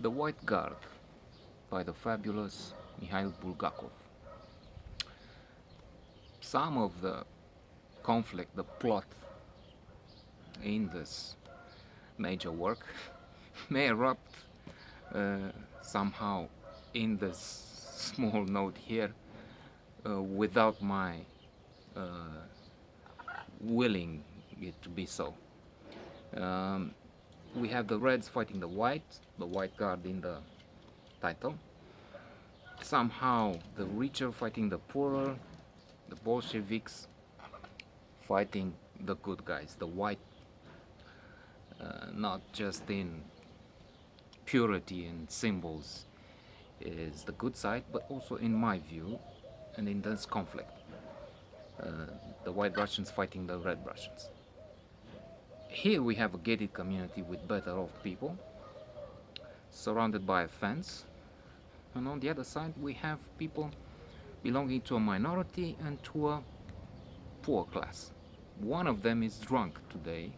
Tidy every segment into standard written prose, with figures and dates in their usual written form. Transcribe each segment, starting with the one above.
The White Guard by the fabulous Mikhail Bulgakov. Some of the conflict, the plot in this major work may erupt somehow in this small note here without my uh, willing it to be so. Um, we have the Reds fighting the White Guard in the title. Somehow the richer fighting the poorer, the Bolsheviks fighting the good guys, the white, not just in purity and symbols is the good side, but also in my view and in this conflict. Uh, the White Russians fighting the Red Russians. Here we have a gated community with better off people, surrounded by a fence, and on the other side we have people belonging to a minority and to a poor class. One of them is drunk today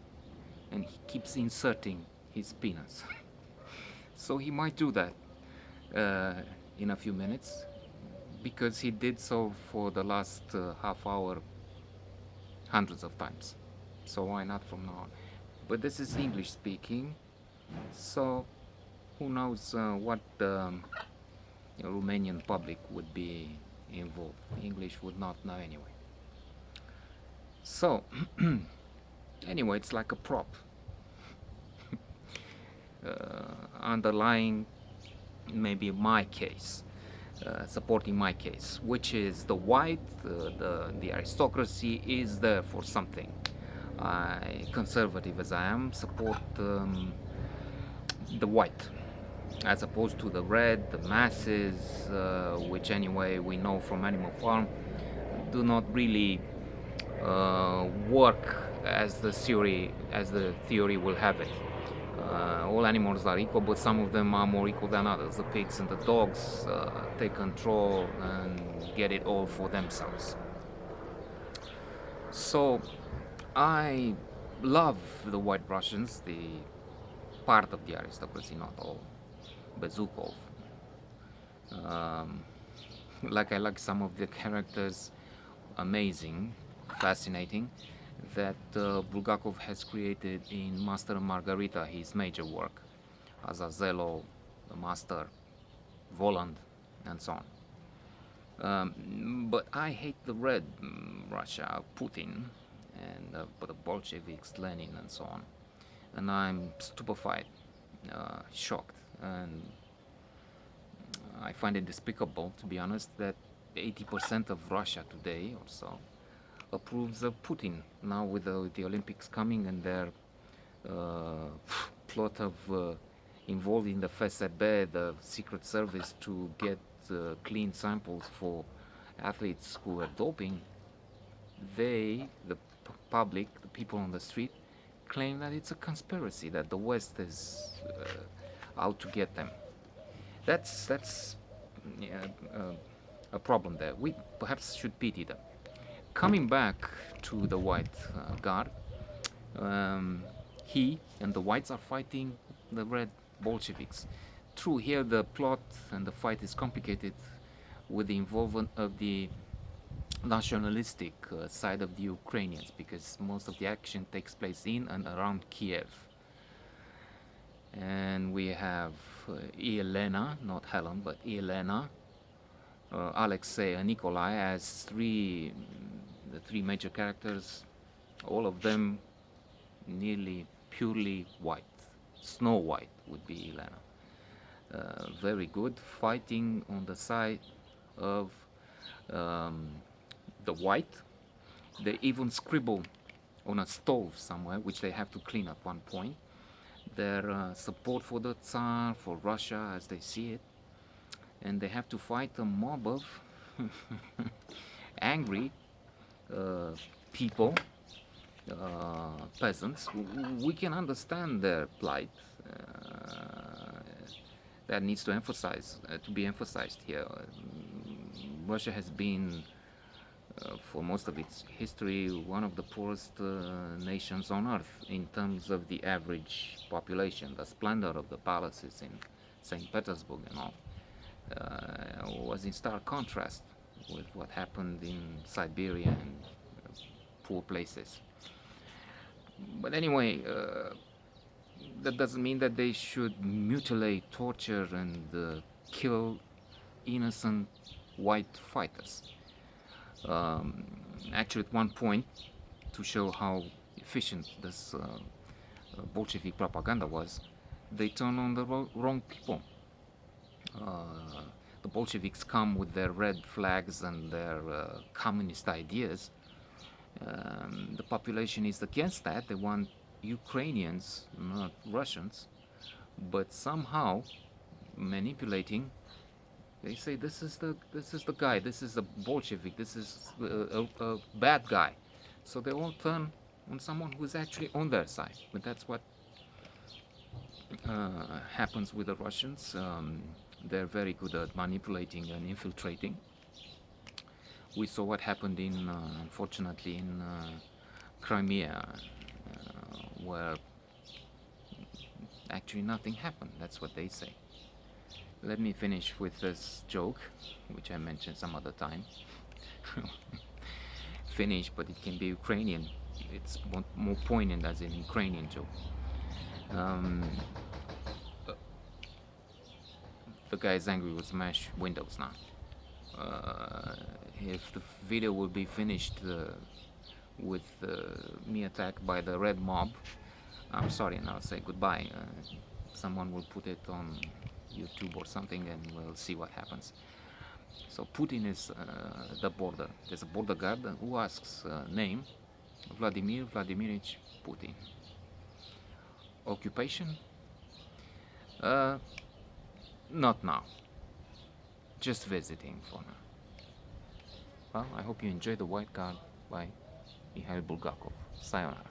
and he keeps inserting his penis. So he might do that in a few minutes because he did so for the last half hour hundreds of times. So why not from now on? But this is English speaking, so who knows what the Romanian public would be involved. English would not know anyway. So, anyway, it's like a prop underlying maybe my case, supporting my case, which is the white, the aristocracy is there for something. I, conservative as I am, support the white as opposed to the red, the masses, which anyway we know from Animal Farm do not really work as the theory will have it. All animals are equal, but some of them are more equal than others. The pigs and the dogs take control and get it all for themselves. So I love the White Russians, the part of the aristocracy, not all. Bezukov. Like I like some of the characters, amazing, fascinating, that Bulgakov has created in Master and Margarita, his major work, Azazello, the Master, Voland, and so on. But I hate the Red Russia, Putin, and the Bolsheviks, Lenin, and so on. And I'm stupefied, shocked, and I find it despicable, to be honest, that 80% of Russia today or so approves of Putin. Now with the Olympics coming and their plot of involving the FSB, the Secret Service, to get clean samples for athletes who are doping, the public, the people on the street, claim that it's a conspiracy, that the West is out to get them. That's a problem there. We perhaps should pity them. Coming back to the White Guard, he and the Whites are fighting the Red Bolsheviks. True, here the plot and the fight is complicated with the involvement of the nationalistic side of the Ukrainians, because most of the action takes place in and around Kiev. And we have Elena, not Helen, but Elena, Alexei and Nikolai as the three major characters, all of them nearly purely white. Snow White would be Elena. Very good, fighting on the side of the white. They even scribble on a stove somewhere, which they have to clean at one point, their support for the Tsar, for Russia as they see it, and they have to fight a mob of angry people, peasants. We can understand their plight. That needs to be emphasized here. Russia has been for most of its history, one of the poorest nations on earth in terms of the average population. The splendor of the palaces in St. Petersburg and all was in stark contrast with what happened in Siberia and poor places. But anyway, that doesn't mean that they should mutilate, torture, and kill innocent white fighters. Actually, at one point, to show how efficient this Bolshevik propaganda was, they turned on the wrong people. The Bolsheviks come with their red flags and their communist ideas. The population is against that. They want Ukrainians, not Russians, but somehow manipulating. They say this is the guy. This is a Bolshevik. This is a bad guy. So they all turn on someone who is actually on their side. But that's what happens with the Russians. They're very good at manipulating and infiltrating. We saw what happened unfortunately, in Crimea, where actually nothing happened. That's what they say. Let me finish with this joke, which I mentioned some other time. Finish, but it can be Ukrainian. It's more poignant as an Ukrainian joke. The guy is angry with smash windows now. If the video will be finished with me attacked by the red mob, I'm sorry, and I'll say goodbye. Someone will put it on YouTube or something, and we'll see what happens. So Putin is the border. There's a border guard who asks name, Vladimir Vladimirovich Putin. Occupation? Not now. Just visiting for now. Well, I hope you enjoyed The White Guard by Mikhail Bulgakov. Sayonara.